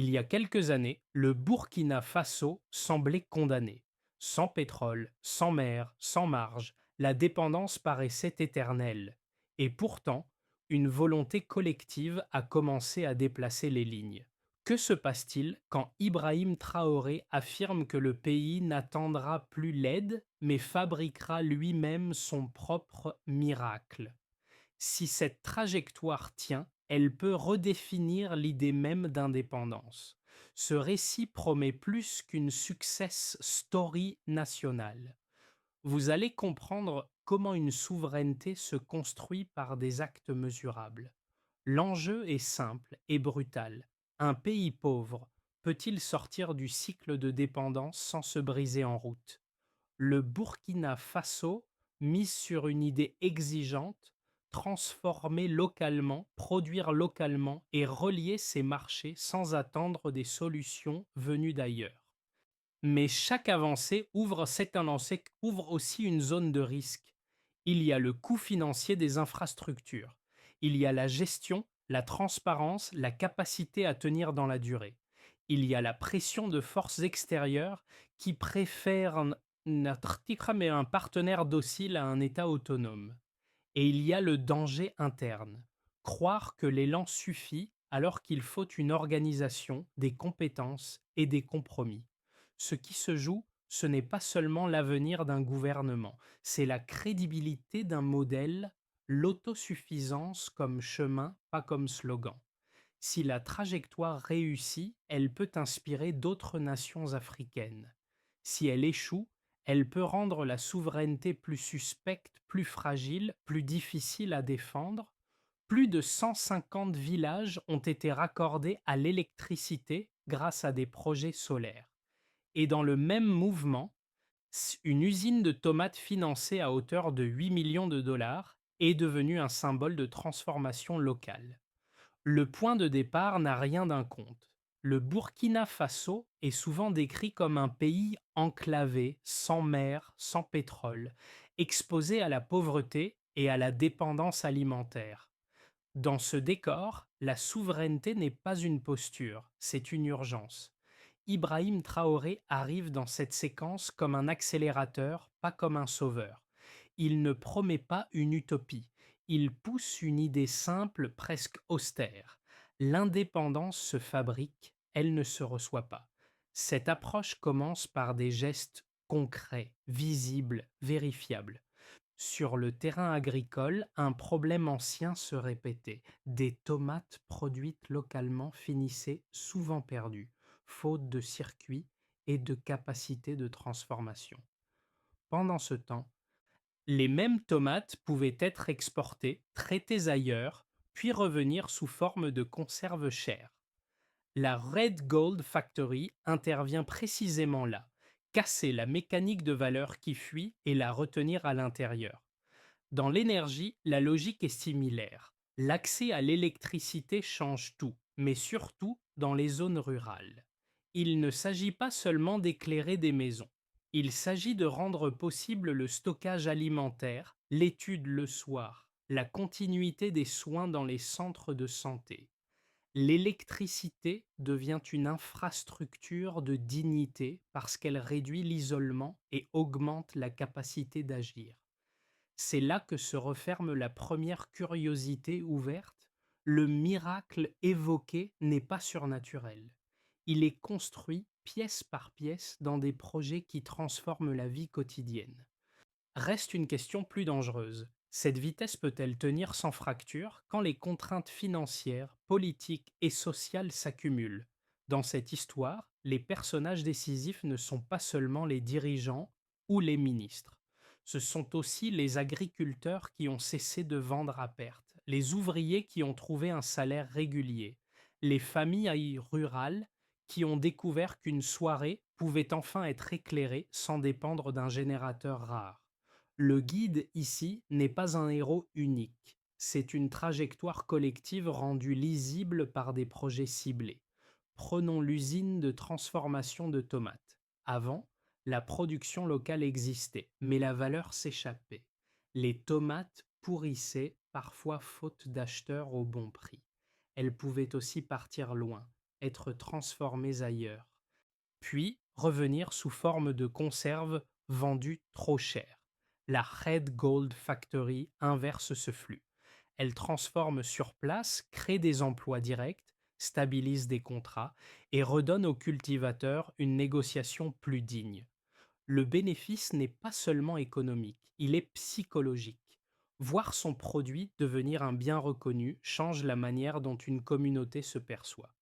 Il y a quelques années, le Burkina Faso semblait condamné. Sans pétrole, sans mer, sans marge, la dépendance paraissait éternelle. Et pourtant, une volonté collective a commencé à déplacer les lignes. Que se passe-t-il quand Ibrahim Traoré affirme que le pays n'attendra plus l'aide, mais fabriquera lui-même son propre miracle? Si cette trajectoire tient, elle peut redéfinir l'idée même d'indépendance. Ce récit promet plus qu'une success story nationale. Vous allez comprendre comment une souveraineté se construit par des actes mesurables. L'enjeu est simple et brutal. Un pays pauvre peut-il sortir du cycle de dépendance sans se briser en route? Le Burkina Faso mise sur une idée exigeante, transformer localement, produire localement et relier ses marchés sans attendre des solutions venues d'ailleurs. Mais chaque avancée ouvre aussi une zone de risque. Il y a le coût financier des infrastructures. Il y a la gestion, la transparence, la capacité à tenir dans la durée. Il y a la pression de forces extérieures qui préfèrent mais un partenaire docile à un État autonome. Et il y a le danger interne. Croire que l'élan suffit alors qu'il faut une organisation, des compétences et des compromis. Ce qui se joue, ce n'est pas seulement l'avenir d'un gouvernement, c'est la crédibilité d'un modèle, l'autosuffisance comme chemin, pas comme slogan. Si la trajectoire réussit, elle peut inspirer d'autres nations africaines. Si elle échoue, elle peut rendre la souveraineté plus suspecte, plus fragile, plus difficile à défendre. Plus de 150 villages ont été raccordés à l'électricité grâce à des projets solaires. Et dans le même mouvement, une usine de tomates financée à hauteur de 8 millions de dollars est devenue un symbole de transformation locale. Le point de départ n'a rien d'un conte. Le Burkina Faso est souvent décrit comme un pays enclavé, sans mer, sans pétrole, exposé à la pauvreté et à la dépendance alimentaire. Dans ce décor, la souveraineté n'est pas une posture, c'est une urgence. Ibrahim Traoré arrive dans cette séquence comme un accélérateur, pas comme un sauveur. Il ne promet pas une utopie, il pousse une idée simple, presque austère. L'indépendance se fabrique, elle ne se reçoit pas. Cette approche commence par des gestes concrets, visibles, vérifiables. Sur le terrain agricole, un problème ancien se répétait. Des tomates produites localement finissaient souvent perdues, faute de circuits et de capacité de transformation. Pendant ce temps, les mêmes tomates pouvaient être exportées, traitées ailleurs, puis revenir sous forme de conserves chères. La Red Gold Factory intervient précisément là, casser la mécanique de valeur qui fuit et la retenir à l'intérieur. Dans l'énergie, la logique est similaire. L'accès à l'électricité change tout, mais surtout dans les zones rurales. Il ne s'agit pas seulement d'éclairer des maisons. Il s'agit de rendre possible le stockage alimentaire, l'étude le soir, la continuité des soins dans les centres de santé. L'électricité devient une infrastructure de dignité parce qu'elle réduit l'isolement et augmente la capacité d'agir. C'est là que se referme la première curiosité ouverte. Le miracle évoqué n'est pas surnaturel. Il est construit pièce par pièce dans des projets qui transforment la vie quotidienne. Reste une question plus dangereuse. Cette vitesse peut-elle tenir sans fracture quand les contraintes financières, politiques et sociales s'accumulent? Dans cette histoire, les personnages décisifs ne sont pas seulement les dirigeants ou les ministres. Ce sont aussi les agriculteurs qui ont cessé de vendre à perte, les ouvriers qui ont trouvé un salaire régulier, les familles rurales qui ont découvert qu'une soirée pouvait enfin être éclairée sans dépendre d'un générateur rare. Le guide ici n'est pas un héros unique, c'est une trajectoire collective rendue lisible par des projets ciblés. Prenons l'usine de transformation de tomates. Avant, la production locale existait, mais la valeur s'échappait. Les tomates pourrissaient, parfois faute d'acheteurs au bon prix. Elles pouvaient aussi partir loin, être transformés ailleurs, puis revenir sous forme de conserve vendue trop cher. La Red Gold Factory inverse ce flux. Elle transforme sur place, crée des emplois directs, stabilise des contrats et redonne aux cultivateurs une négociation plus digne. Le bénéfice n'est pas seulement économique, il est psychologique. Voir son produit devenir un bien reconnu change la manière dont une communauté se perçoit.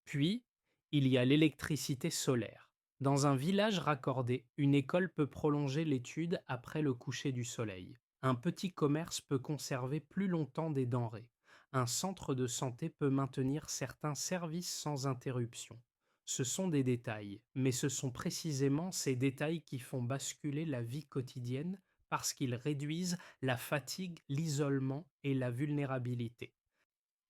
Puis, il y a l'électricité solaire. Dans un village raccordé, une école peut prolonger l'étude après le coucher du soleil. Un petit commerce peut conserver plus longtemps des denrées. Un centre de santé peut maintenir certains services sans interruption. Ce sont des détails, mais ce sont précisément ces détails qui font basculer la vie quotidienne parce qu'ils réduisent la fatigue, l'isolement et la vulnérabilité.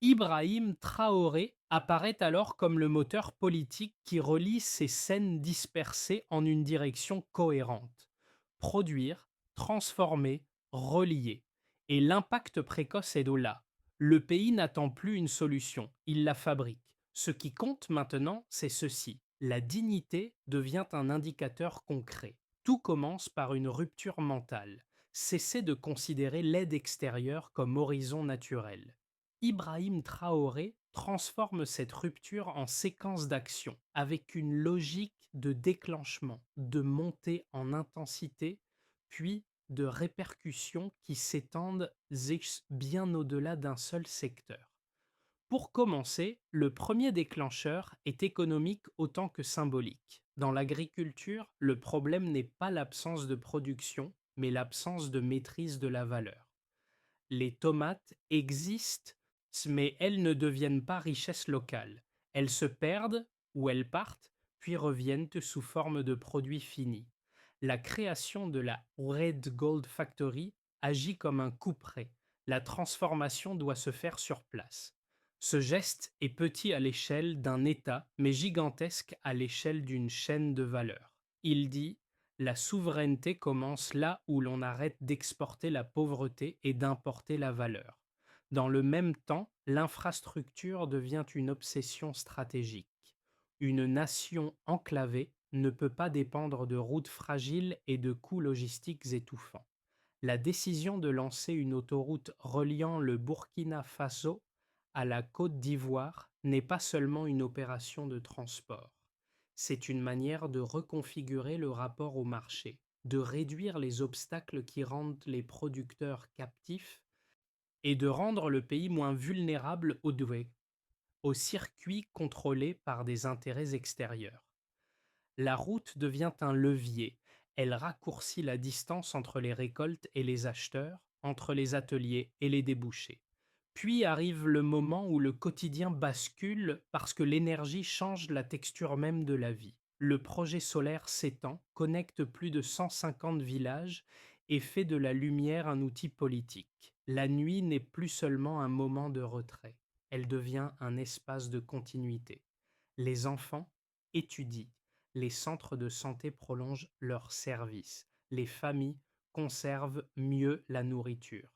Ibrahim Traoré apparaît alors comme le moteur politique qui relie ces scènes dispersées en une direction cohérente. Produire, transformer, relier. Et l'impact précoce est de là. Le pays n'attend plus une solution, il la fabrique. Ce qui compte maintenant, c'est ceci. La dignité devient un indicateur concret. Tout commence par une rupture mentale. Cesser de considérer l'aide extérieure comme horizon naturel. Ibrahim Traoré transforme cette rupture en séquence d'action avec une logique de déclenchement, de montée en intensité, puis de répercussions qui s'étendent bien au-delà d'un seul secteur. Pour commencer, le premier déclencheur est économique autant que symbolique. Dans l'agriculture, le problème n'est pas l'absence de production, mais l'absence de maîtrise de la valeur. Les tomates existent, mais elles ne deviennent pas richesse locale. Elles se perdent ou elles partent, puis reviennent sous forme de produits finis. La création de la Red Gold Factory agit comme un couperet. La transformation doit se faire sur place. Ce geste est petit à l'échelle d'un État, mais gigantesque à l'échelle d'une chaîne de valeur. Il dit: la souveraineté commence là où l'on arrête d'exporter la pauvreté et d'importer la valeur. Dans le même temps, l'infrastructure devient une obsession stratégique. Une nation enclavée ne peut pas dépendre de routes fragiles et de coûts logistiques étouffants. La décision de lancer une autoroute reliant le Burkina Faso à la Côte d'Ivoire n'est pas seulement une opération de transport. C'est une manière de reconfigurer le rapport au marché, de réduire les obstacles qui rendent les producteurs captifs et de rendre le pays moins vulnérable aux circuits contrôlés par des intérêts extérieurs. La route devient un levier. Elle raccourcit la distance entre les récoltes et les acheteurs, entre les ateliers et les débouchés. Puis arrive le moment où le quotidien bascule parce que l'énergie change la texture même de la vie. Le projet solaire s'étend, connecte plus de 150 villages et fait de la lumière un outil politique. La nuit n'est plus seulement un moment de retrait, elle devient un espace de continuité. Les enfants étudient, les centres de santé prolongent leurs services, les familles conservent mieux la nourriture.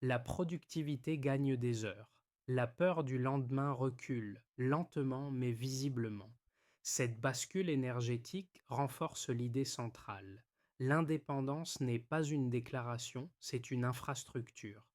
La productivité gagne des heures. La peur du lendemain recule, lentement mais visiblement. Cette bascule énergétique renforce l'idée centrale. L'indépendance n'est pas une déclaration, c'est une infrastructure.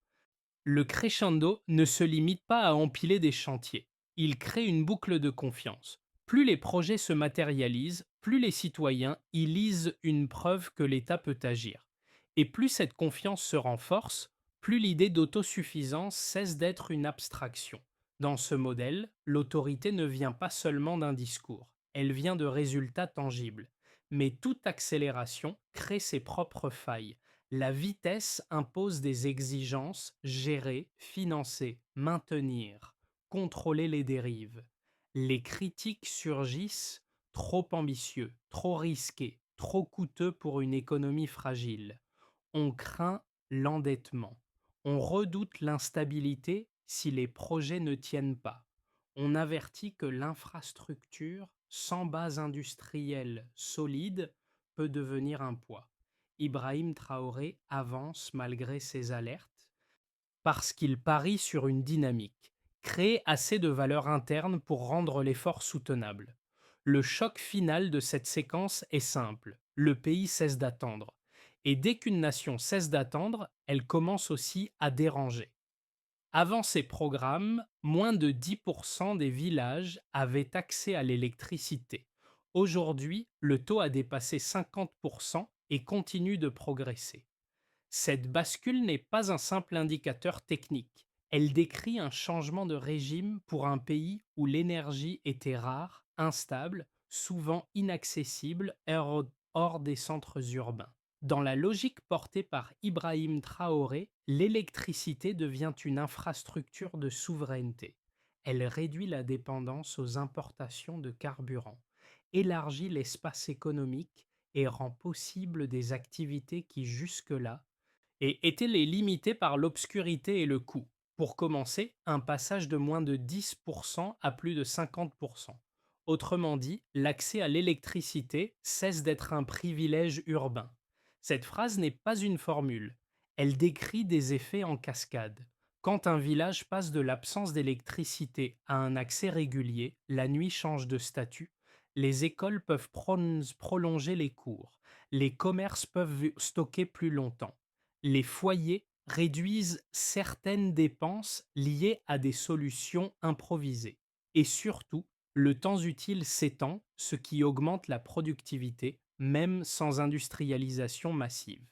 Le crescendo ne se limite pas à empiler des chantiers. Il crée une boucle de confiance. Plus les projets se matérialisent, plus les citoyens y lisent une preuve que l'État peut agir. Et plus cette confiance se renforce, plus l'idée d'autosuffisance cesse d'être une abstraction. Dans ce modèle, l'autorité ne vient pas seulement d'un discours, elle vient de résultats tangibles. Mais toute accélération crée ses propres failles. La vitesse impose des exigences: gérer, financer, maintenir, contrôler les dérives. Les critiques surgissent: trop ambitieux, trop risqué, trop coûteux pour une économie fragile. On craint l'endettement. On redoute l'instabilité si les projets ne tiennent pas. On avertit que l'infrastructure, sans base industrielle solide, peut devenir un poids. Ibrahim Traoré avance malgré ces alertes parce qu'il parie sur une dynamique. Créer assez de valeur interne pour rendre l'effort soutenable. Le choc final de cette séquence est simple. Le pays cesse d'attendre. Et dès qu'une nation cesse d'attendre, elle commence aussi à déranger. Avant ces programmes, moins de 10% des villages avaient accès à l'électricité. Aujourd'hui, le taux a dépassé 50% et continue de progresser. Cette bascule n'est pas un simple indicateur technique. Elle décrit un changement de régime pour un pays où l'énergie était rare, instable, souvent inaccessible hors des centres urbains. Dans la logique portée par Ibrahim Traoré, l'électricité devient une infrastructure de souveraineté. Elle réduit la dépendance aux importations de carburant, élargit l'espace économique et rend possible des activités qui jusque-là et étaient-les limitées par l'obscurité et le coût. Pour commencer, un passage de moins de 10% à plus de 50%. Autrement dit, l'accès à l'électricité cesse d'être un privilège urbain. Cette phrase n'est pas une formule, elle décrit des effets en cascade. Quand un village passe de l'absence d'électricité à un accès régulier, la nuit change de statut, les écoles peuvent prolonger les cours, les commerces peuvent stocker plus longtemps, les foyers réduisent certaines dépenses liées à des solutions improvisées. Et surtout, le temps utile s'étend, ce qui augmente la productivité, même sans industrialisation massive.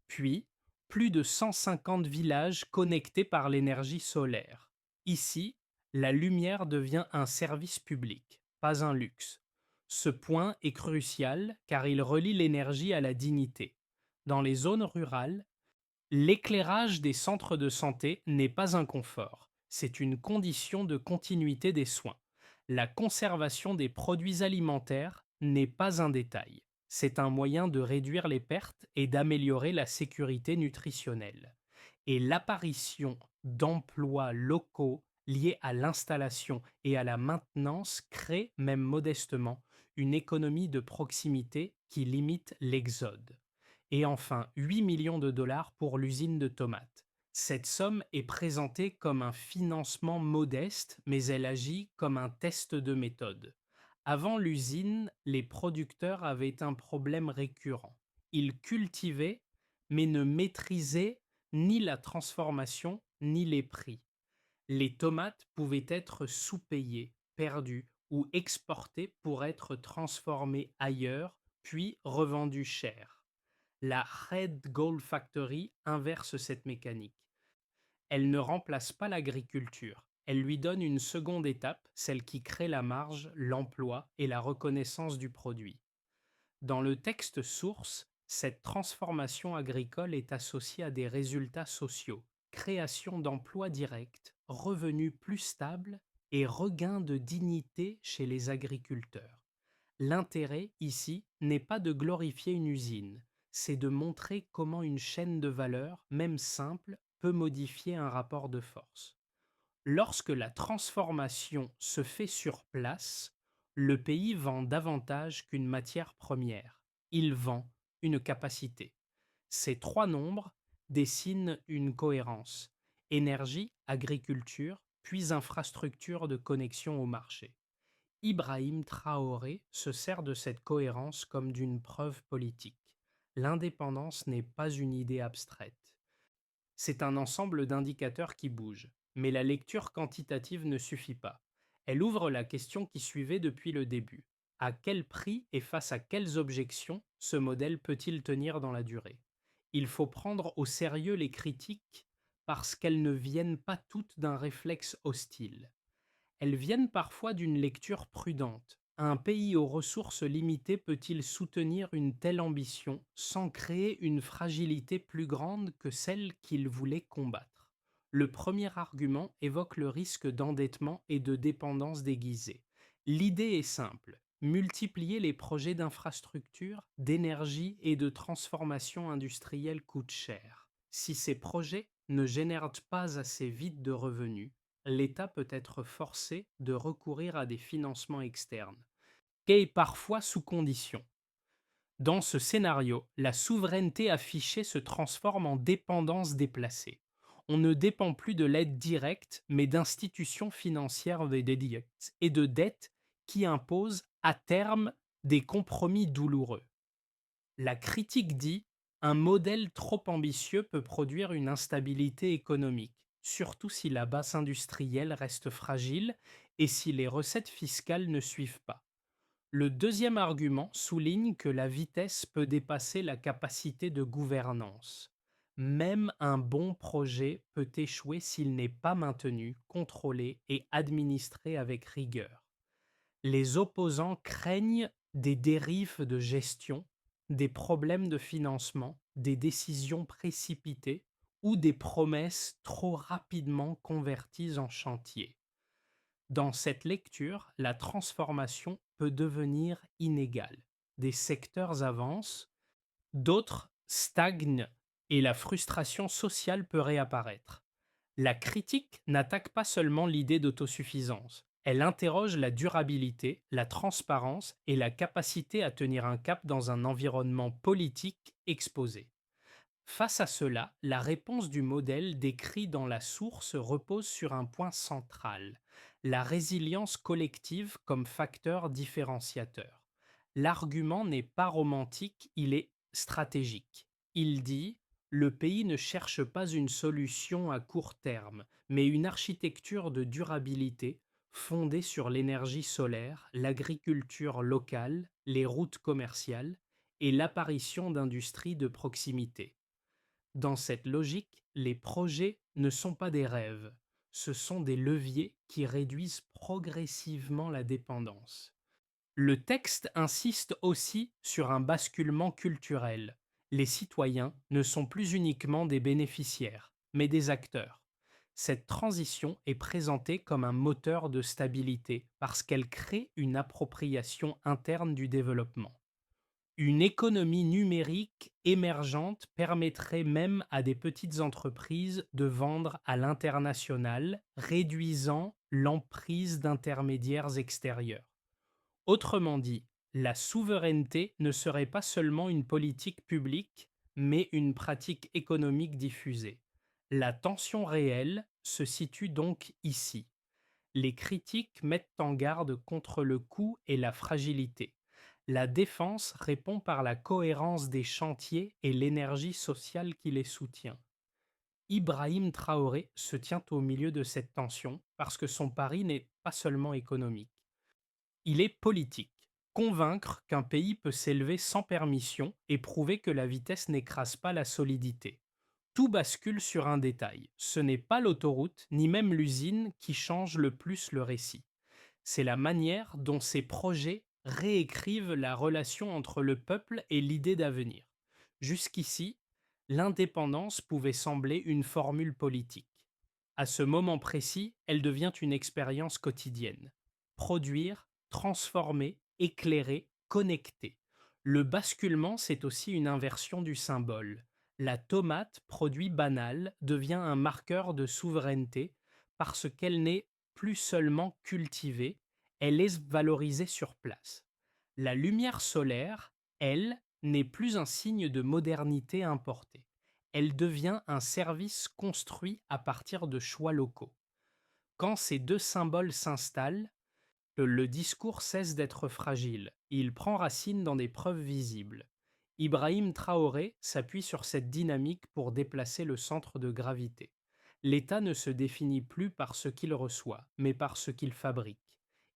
Puis, plus de 150 villages connectés par l'énergie solaire. Ici, la lumière devient un service public, pas un luxe. Ce point est crucial car il relie l'énergie à la dignité. Dans les zones rurales, l'éclairage des centres de santé n'est pas un confort, c'est une condition de continuité des soins. La conservation des produits alimentaires n'est pas un détail, c'est un moyen de réduire les pertes et d'améliorer la sécurité nutritionnelle. Et l'apparition d'emplois locaux liés à l'installation et à la maintenance crée, même modestement, une économie de proximité qui limite l'exode. Et enfin, 8 millions de dollars pour l'usine de tomates. Cette somme est présentée comme un financement modeste, mais elle agit comme un test de méthode. Avant l'usine, les producteurs avaient un problème récurrent. Ils cultivaient, mais ne maîtrisaient ni la transformation ni les prix. Les tomates pouvaient être sous-payées, perdues ou exportées pour être transformées ailleurs, puis revendues cher. La Red Gold Factory inverse cette mécanique. Elle ne remplace pas l'agriculture. Elle lui donne une seconde étape, celle qui crée la marge, l'emploi et la reconnaissance du produit. Dans le texte source, cette transformation agricole est associée à des résultats sociaux, création d'emplois directs, revenus plus stables et regain de dignité chez les agriculteurs. L'intérêt, ici, n'est pas de glorifier une usine, c'est de montrer comment une chaîne de valeur, même simple, peut modifier un rapport de force. Lorsque la transformation se fait sur place, le pays vend davantage qu'une matière première. Il vend une capacité. Ces trois nombres dessinent une cohérence. Énergie, agriculture, puis infrastructure de connexion au marché. Ibrahim Traoré se sert de cette cohérence comme d'une preuve politique. L'indépendance n'est pas une idée abstraite. C'est un ensemble d'indicateurs qui bougent. Mais la lecture quantitative ne suffit pas. Elle ouvre la question qui suivait depuis le début. À quel prix et face à quelles objections ce modèle peut-il tenir dans la durée? Il faut prendre au sérieux les critiques parce qu'elles ne viennent pas toutes d'un réflexe hostile. Elles viennent parfois d'une lecture prudente. Un pays aux ressources limitées peut-il soutenir une telle ambition sans créer une fragilité plus grande que celle qu'il voulait combattre? Le premier argument évoque le risque d'endettement et de dépendance déguisée. L'idée est simple: multiplier les projets d'infrastructure, d'énergie et de transformation industrielle coûte cher. Si ces projets ne génèrent pas assez vite de revenus, l'État peut être forcé de recourir à des financements externes, et parfois sous condition. Dans ce scénario, la souveraineté affichée se transforme en dépendance déplacée. on ne dépend plus de l'aide directe, mais d'institutions financières et de dettes qui imposent à terme des compromis douloureux. La critique dit: un modèle trop ambitieux peut produire une instabilité économique, surtout si la base industrielle reste fragile et si les recettes fiscales ne suivent pas. Le deuxième argument souligne que la vitesse peut dépasser la capacité de gouvernance. Même un bon projet peut échouer s'il n'est pas maintenu, contrôlé et administré avec rigueur. Les opposants craignent des dérives de gestion, des problèmes de financement, des décisions précipitées ou des promesses trop rapidement converties en chantier. Dans cette lecture, la transformation peut devenir inégale. Des secteurs avancent, d'autres stagnent et la frustration sociale peut réapparaître. La critique n'attaque pas seulement l'idée d'autosuffisance, elle interroge la durabilité, la transparence et la capacité à tenir un cap dans un environnement politique exposé. Face à cela, la réponse du modèle décrit dans la source repose sur un point central: la résilience collective comme facteur différenciateur. L'argument n'est pas romantique, il est stratégique. Il dit: le pays ne cherche pas une solution à court terme, mais une architecture de durabilité fondée sur l'énergie solaire, l'agriculture locale, les routes commerciales et l'apparition d'industries de proximité. Dans cette logique, les projets ne sont pas des rêves, ce sont des leviers qui réduisent progressivement la dépendance. Le texte insiste aussi sur un basculement culturel. Les citoyens ne sont plus uniquement des bénéficiaires, mais des acteurs. Cette transition est présentée comme un moteur de stabilité parce qu'elle crée une appropriation interne du développement. Une économie numérique émergente permettrait même à des petites entreprises de vendre à l'international, réduisant l'emprise d'intermédiaires extérieurs. Autrement dit, la souveraineté ne serait pas seulement une politique publique, mais une pratique économique diffusée. La tension réelle se situe donc ici. Les critiques mettent en garde contre le coût et la fragilité. La défense répond par la cohérence des chantiers et l'énergie sociale qui les soutient. Ibrahim Traoré se tient au milieu de cette tension parce que son pari n'est pas seulement économique. Il est politique. Convaincre qu'un pays peut s'élever sans permission et prouver que la vitesse n'écrase pas la solidité. Tout bascule sur un détail. Ce n'est pas l'autoroute, ni même l'usine qui change le plus le récit. C'est la manière dont ces projets réécrivent la relation entre le peuple et l'idée d'avenir. Jusqu'ici, l'indépendance pouvait sembler une formule politique. À ce moment précis, elle devient une expérience quotidienne. Produire, transformer, éclairer, connecter. Le basculement, c'est aussi une inversion du symbole. La tomate, produit banal, devient un marqueur de souveraineté parce qu'elle n'est plus seulement cultivée, elle est valorisée sur place. La lumière solaire, elle, n'est plus un signe de modernité importée. Elle devient un service construit à partir de choix locaux. Quand ces deux symboles s'installent, le discours cesse d'être fragile, il prend racine dans des preuves visibles. Ibrahim Traoré s'appuie sur cette dynamique pour déplacer le centre de gravité. L'État ne se définit plus par ce qu'il reçoit, mais par ce qu'il fabrique.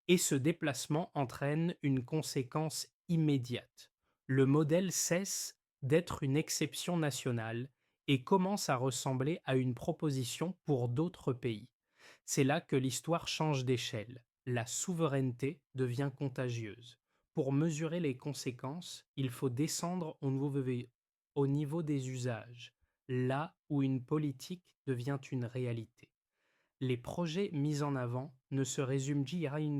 Et ce déplacement entraîne une conséquence immédiate. Le modèle cesse d'être une exception nationale et commence à ressembler à une proposition pour d'autres pays. C'est là que l'histoire change d'échelle. La souveraineté devient contagieuse. Pour mesurer les conséquences, il faut descendre au niveau des usages, là où une politique devient une réalité. Les projets mis en avant ne se résument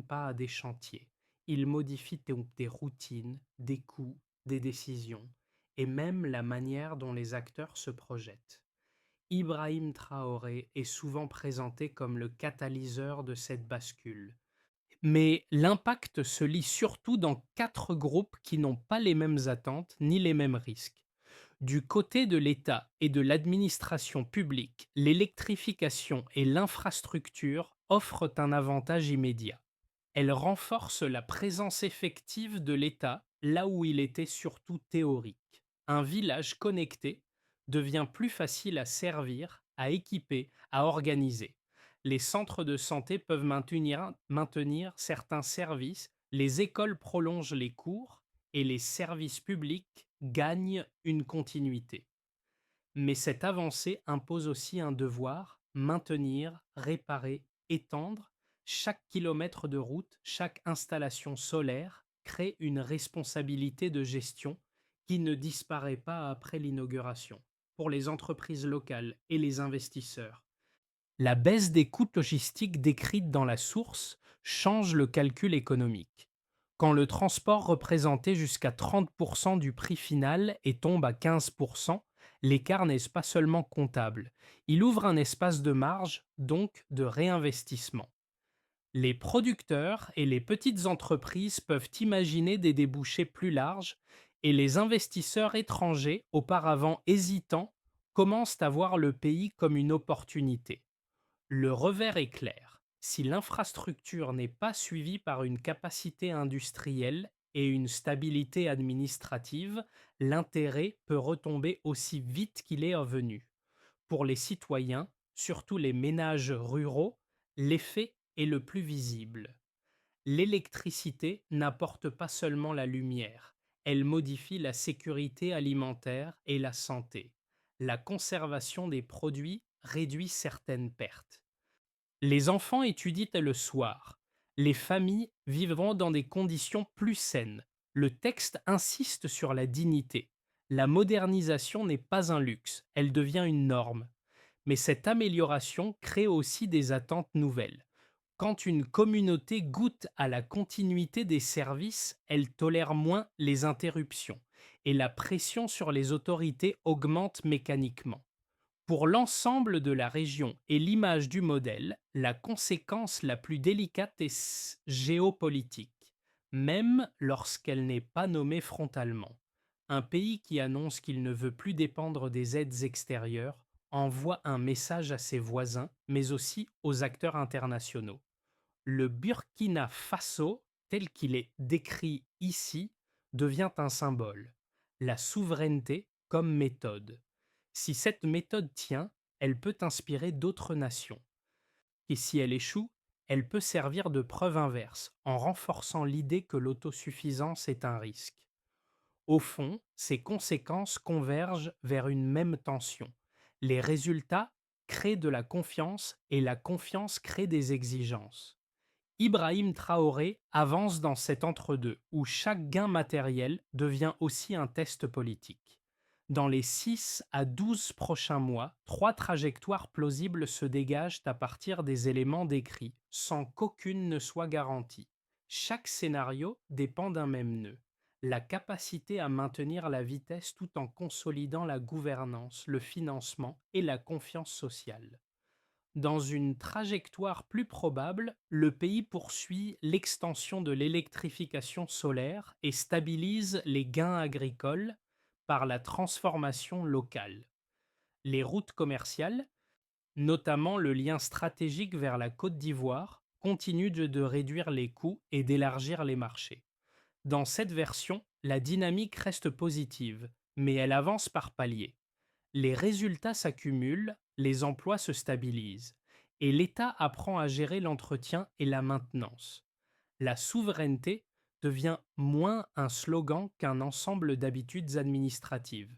pas à des chantiers. Ils modifient donc des routines, des coûts, des décisions, et même la manière dont les acteurs se projettent. Ibrahim Traoré est souvent présenté comme le catalyseur de cette bascule. Mais l'impact se lit surtout dans quatre groupes qui n'ont pas les mêmes attentes ni les mêmes risques. Du côté de l'État et de l'administration publique, l'électrification et l'infrastructure offrent un avantage immédiat. Elles renforcent la présence effective de l'État là où il était surtout théorique. Un village connecté devient plus facile à servir, à équiper, à organiser. Les centres de santé peuvent maintenir certains services, les écoles prolongent les cours et les services publics gagnent une continuité. Mais cette avancée impose aussi un devoir, maintenir, réparer, étendre. Chaque kilomètre de route, chaque installation solaire crée une responsabilité de gestion qui ne disparaît pas après l'inauguration. Pour les entreprises locales et les investisseurs, la baisse des coûts logistiques décrite dans la source change le calcul économique. Quand le transport représentait jusqu'à 30% du prix final et tombe à 15%, l'écart n'est pas seulement comptable, il ouvre un espace de marge, donc de réinvestissement. Les producteurs et les petites entreprises peuvent imaginer des débouchés plus larges et les investisseurs étrangers, auparavant hésitants, commencent à voir le pays comme une opportunité. Le revers est clair. Si l'infrastructure n'est pas suivie par une capacité industrielle et une stabilité administrative, l'intérêt peut retomber aussi vite qu'il est venu. Pour les citoyens, surtout les ménages ruraux, l'effet est le plus visible. L'électricité n'apporte pas seulement la lumière, elle modifie la sécurité alimentaire et la santé. La conservation des produits réduit certaines pertes. Les enfants étudient le soir. Les familles vivront dans des conditions plus saines. Le texte insiste sur la dignité. La modernisation n'est pas un luxe, elle devient une norme. Mais cette amélioration crée aussi des attentes nouvelles. Quand une communauté goûte à la continuité des services, elle tolère moins les interruptions et la pression sur les autorités augmente mécaniquement. Pour l'ensemble de la région et l'image du modèle, la conséquence la plus délicate est géopolitique, même lorsqu'elle n'est pas nommée frontalement. Un pays qui annonce qu'il ne veut plus dépendre des aides extérieures envoie un message à ses voisins, mais aussi aux acteurs internationaux. Le Burkina Faso, tel qu'il est décrit ici, devient un symbole. La souveraineté comme méthode. Si cette méthode tient, elle peut inspirer d'autres nations. Et si elle échoue, elle peut servir de preuve inverse, en renforçant l'idée que l'autosuffisance est un risque. Au fond, ces conséquences convergent vers une même tension. Les résultats créent de la confiance et la confiance crée des exigences. Ibrahim Traoré avance dans cet entre-deux, où chaque gain matériel devient aussi un test politique. Dans les 6 à 12 prochains mois, 3 trajectoires plausibles se dégagent à partir des éléments décrits, sans qu'aucune ne soit garantie. Chaque scénario dépend d'un même nœud. La capacité à maintenir la vitesse tout en consolidant la gouvernance, le financement et la confiance sociale. Dans une trajectoire plus probable, le pays poursuit l'extension de l'électrification solaire et stabilise les gains agricoles par la transformation locale. Les routes commerciales, notamment le lien stratégique vers la Côte d'Ivoire, continuent de réduire les coûts et d'élargir les marchés. Dans cette version, la dynamique reste positive, mais elle avance par paliers. Les résultats s'accumulent, les emplois se stabilisent, et l'État apprend à gérer l'entretien et la maintenance. La souveraineté devient moins un slogan qu'un ensemble d'habitudes administratives.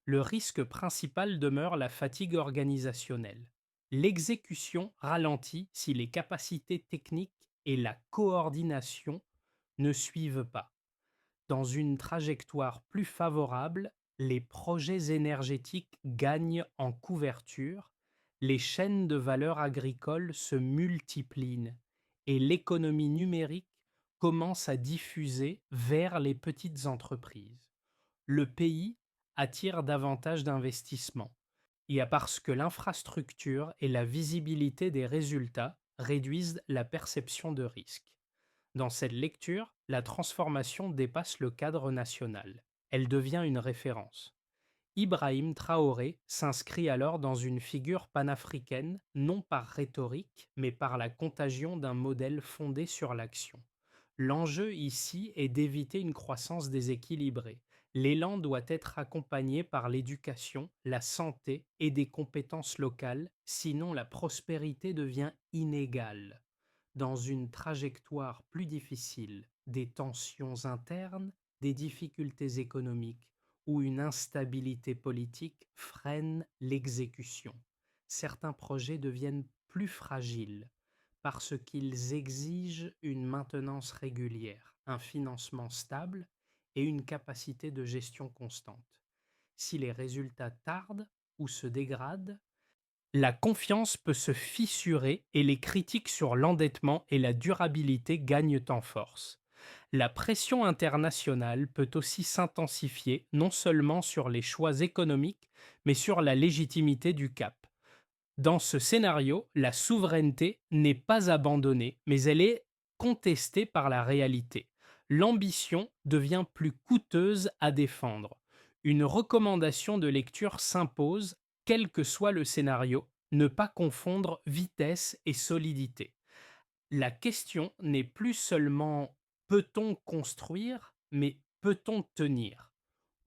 Le risque principal demeure la fatigue organisationnelle. L'exécution ralentit si les capacités techniques et la coordination ne suivent pas. Dans une trajectoire plus favorable, les projets énergétiques gagnent en couverture, les chaînes de valeur agricole se multiplient et l'économie numérique commence à diffuser vers les petites entreprises. Le pays attire davantage d'investissements, et parce que l'infrastructure et la visibilité des résultats réduisent la perception de risque. Dans cette lecture, la transformation dépasse le cadre national. Elle devient une référence. Ibrahim Traoré s'inscrit alors dans une figure panafricaine, non par rhétorique, mais par la contagion d'un modèle fondé sur l'action. L'enjeu ici est d'éviter une croissance déséquilibrée. L'élan doit être accompagné par l'éducation, la santé et des compétences locales, sinon la prospérité devient inégale. Dans une trajectoire plus difficile, des tensions internes, des difficultés économiques ou une instabilité politique freinent l'exécution. Certains projets deviennent plus fragiles parce qu'ils exigent une maintenance régulière, un financement stable et une capacité de gestion constante. Si les résultats tardent ou se dégradent, la confiance peut se fissurer et les critiques sur l'endettement et la durabilité gagnent en force. La pression internationale peut aussi s'intensifier non seulement sur les choix économiques, mais sur la légitimité du cap. Dans ce scénario, la souveraineté n'est pas abandonnée, mais elle est contestée par la réalité. L'ambition devient plus coûteuse à défendre. Une recommandation de lecture s'impose, quel que soit le scénario, ne pas confondre vitesse et solidité. La question n'est plus seulement peut-on construire, mais peut-on tenir?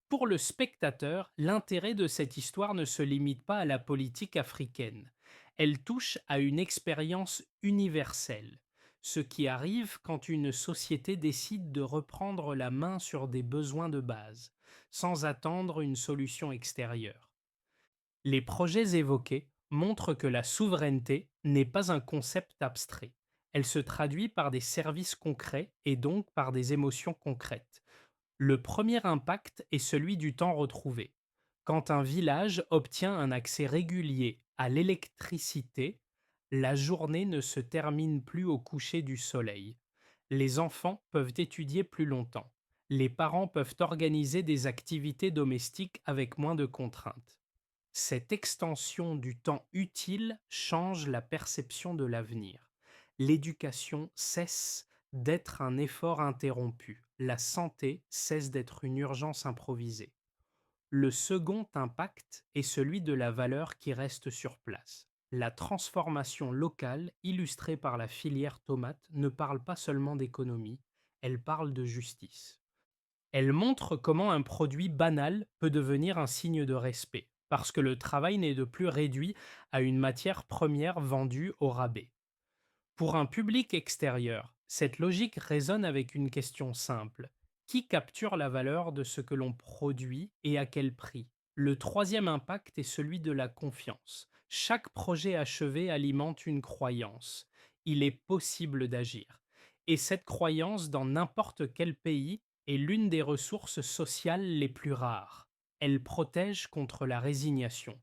Pour le spectateur, l'intérêt de cette histoire ne se limite pas à la politique africaine. Elle touche à une expérience universelle. Ce qui arrive quand une société décide de reprendre la main sur des besoins de base, sans attendre une solution extérieure. Les projets évoqués montrent que la souveraineté n'est pas un concept abstrait. Elle se traduit par des services concrets et donc par des émotions concrètes. Le premier impact est celui du temps retrouvé. Quand un village obtient un accès régulier à l'électricité, la journée ne se termine plus au coucher du soleil. Les enfants peuvent étudier plus longtemps. Les parents peuvent organiser des activités domestiques avec moins de contraintes. Cette extension du temps utile change la perception de l'avenir. L'éducation cesse d'être un effort interrompu. La santé cesse d'être une urgence improvisée. Le second impact est celui de la valeur qui reste sur place. La transformation locale, illustrée par la filière tomate, ne parle pas seulement d'économie, elle parle de justice. Elle montre comment un produit banal peut devenir un signe de respect, parce que le travail n'est de plus réduit à une matière première vendue au rabais. Pour un public extérieur, cette logique résonne avec une question simple. Qui capture la valeur de ce que l'on produit et à quel prix? Le troisième impact est celui de la confiance. Chaque projet achevé alimente une croyance. Il est possible d'agir. Et cette croyance, dans n'importe quel pays, est l'une des ressources sociales les plus rares. Elle protège contre la résignation.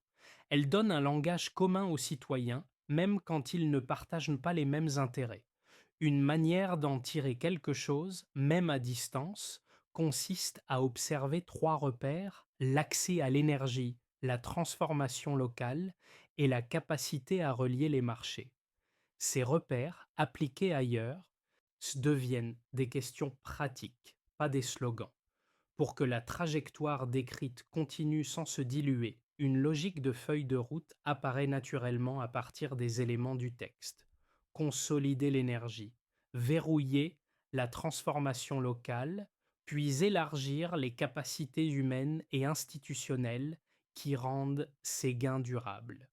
Elle donne un langage commun aux citoyens même quand ils ne partagent pas les mêmes intérêts. Une manière d'en tirer quelque chose, même à distance, consiste à observer trois repères: l'accès à l'énergie, la transformation locale et la capacité à relier les marchés. Ces repères, appliqués ailleurs, deviennent des questions pratiques, pas des slogans. Pour que la trajectoire décrite continue sans se diluer, une logique de feuille de route apparaît naturellement à partir des éléments du texte. Consolider l'énergie, verrouiller la transformation locale, puis élargir les capacités humaines et institutionnelles qui rendent ces gains durables.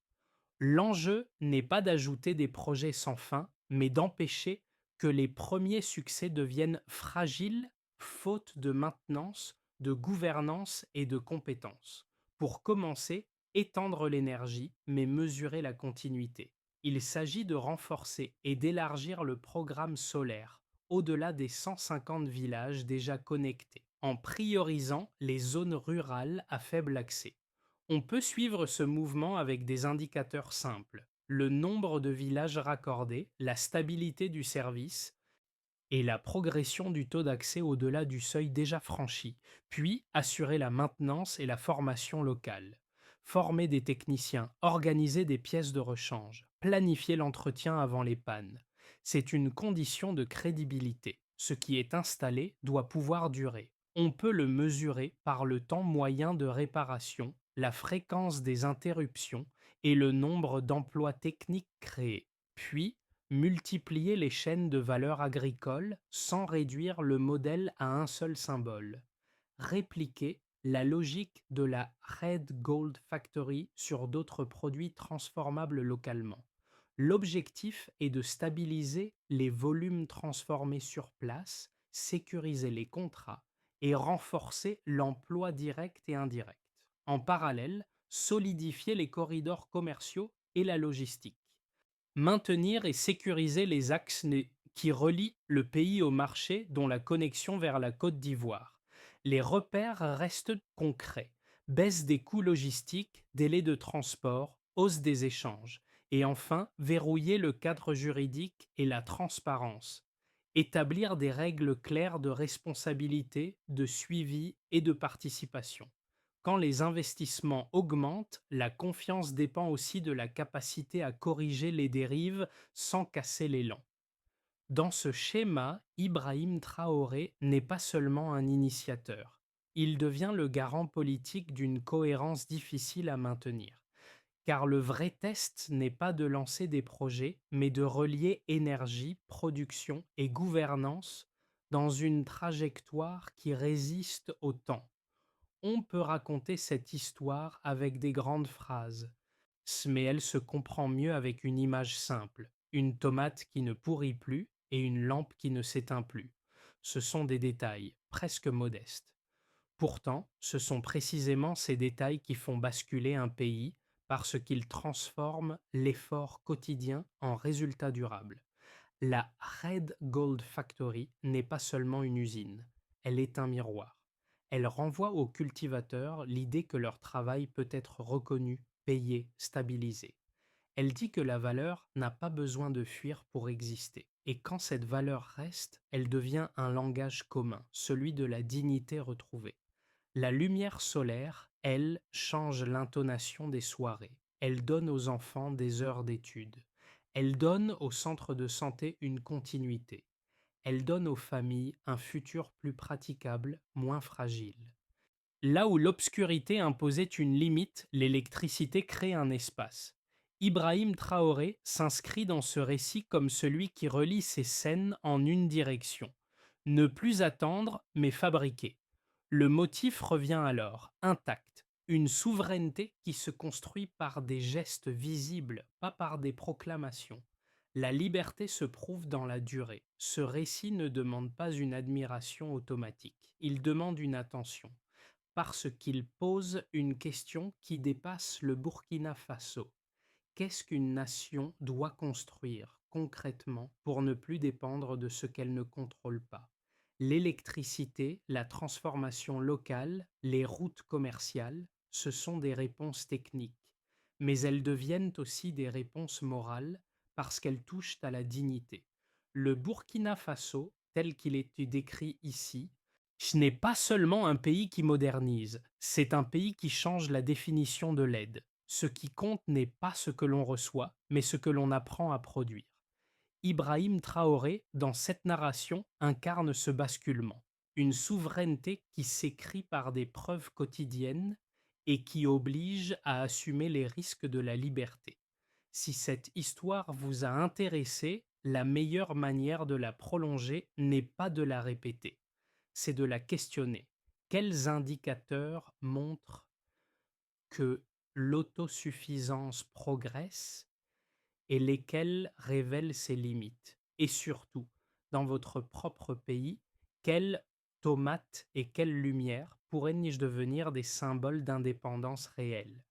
L'enjeu n'est pas d'ajouter des projets sans fin, mais d'empêcher que les premiers succès deviennent fragiles faute de maintenance, de gouvernance et de compétences. Pour commencer, étendre l'énergie, mais mesurer la continuité. Il s'agit de renforcer et d'élargir le programme solaire au-delà des 150 villages déjà connectés, en priorisant les zones rurales à faible accès. On peut suivre ce mouvement avec des indicateurs simples: le nombre de villages raccordés, la stabilité du service et la progression du taux d'accès au-delà du seuil déjà franchi, puis assurer la maintenance et la formation locale. Former des techniciens, organiser des pièces de rechange, planifier l'entretien avant les pannes. C'est une condition de crédibilité. Ce qui est installé doit pouvoir durer. On peut le mesurer par le temps moyen de réparation la fréquence des interruptions et le nombre d'emplois techniques créés, puis multiplier les chaînes de valeur agricole sans réduire le modèle à un seul symbole. Répliquer la logique de la Red Gold Factory sur d'autres produits transformables localement. L'objectif est de stabiliser les volumes transformés sur place, sécuriser les contrats et renforcer l'emploi direct et indirect. En parallèle, solidifier les corridors commerciaux et la logistique. Maintenir et sécuriser les axes qui relient le pays au marché, dont la connexion vers la Côte d'Ivoire. Les repères restent concrets. Baisse des coûts logistiques, délais de transport, hausse des échanges. Et enfin, verrouiller le cadre juridique et la transparence. Établir des règles claires de responsabilité, de suivi et de participation. Quand les investissements augmentent, la confiance dépend aussi de la capacité à corriger les dérives sans casser l'élan. Dans ce schéma, Ibrahim Traoré n'est pas seulement un initiateur. Il devient le garant politique d'une cohérence difficile à maintenir. Car le vrai test n'est pas de lancer des projets, mais de relier énergie, production et gouvernance dans une trajectoire qui résiste au temps. On peut raconter cette histoire avec des grandes phrases, mais elle se comprend mieux avec une image simple, une tomate qui ne pourrit plus et une lampe qui ne s'éteint plus. Ce sont des détails, presque modestes. Pourtant, ce sont précisément ces détails qui font basculer un pays parce qu'ils transforment l'effort quotidien en résultat durable. La Red Gold Factory n'est pas seulement une usine, elle est un miroir. Elle renvoie aux cultivateurs l'idée que leur travail peut être reconnu, payé, stabilisé. Elle dit que la valeur n'a pas besoin de fuir pour exister. Et quand cette valeur reste, elle devient un langage commun, celui de la dignité retrouvée. La lumière solaire, elle, change l'intonation des soirées. Elle donne aux enfants des heures d'études. Elle donne aux centres de santé une continuité. Elle donne aux familles un futur plus praticable, moins fragile. Là où l'obscurité imposait une limite, l'électricité crée un espace. Ibrahim Traoré s'inscrit dans ce récit comme celui qui relie ces scènes en une direction. Ne plus attendre, mais fabriquer. Le motif revient alors, intact, une souveraineté qui se construit par des gestes visibles, pas par des proclamations. La liberté se prouve dans la durée. Ce récit ne demande pas une admiration automatique, il demande une attention parce qu'il pose une question qui dépasse le Burkina Faso. Qu'est-ce qu'une nation doit construire concrètement pour ne plus dépendre de ce qu'elle ne contrôle pas? L'électricité, la transformation locale, les routes commerciales, ce sont des réponses techniques, mais elles deviennent aussi des réponses morales parce qu'elles touchent à la dignité. Le Burkina Faso, tel qu'il est décrit ici, ce n'est pas seulement un pays qui modernise, c'est un pays qui change la définition de l'aide. Ce qui compte n'est pas ce que l'on reçoit, mais ce que l'on apprend à produire. Ibrahim Traoré, dans cette narration, incarne ce basculement, une souveraineté qui s'écrit par des preuves quotidiennes et qui oblige à assumer les risques de la liberté. Si cette histoire vous a intéressé, la meilleure manière de la prolonger n'est pas de la répéter, c'est de la questionner. Quels indicateurs montrent que l'autosuffisance progresse et lesquels révèlent ses limites? Et surtout, dans votre propre pays, quelles tomates et quelles lumières pourraient-je devenir des symboles d'indépendance réelle?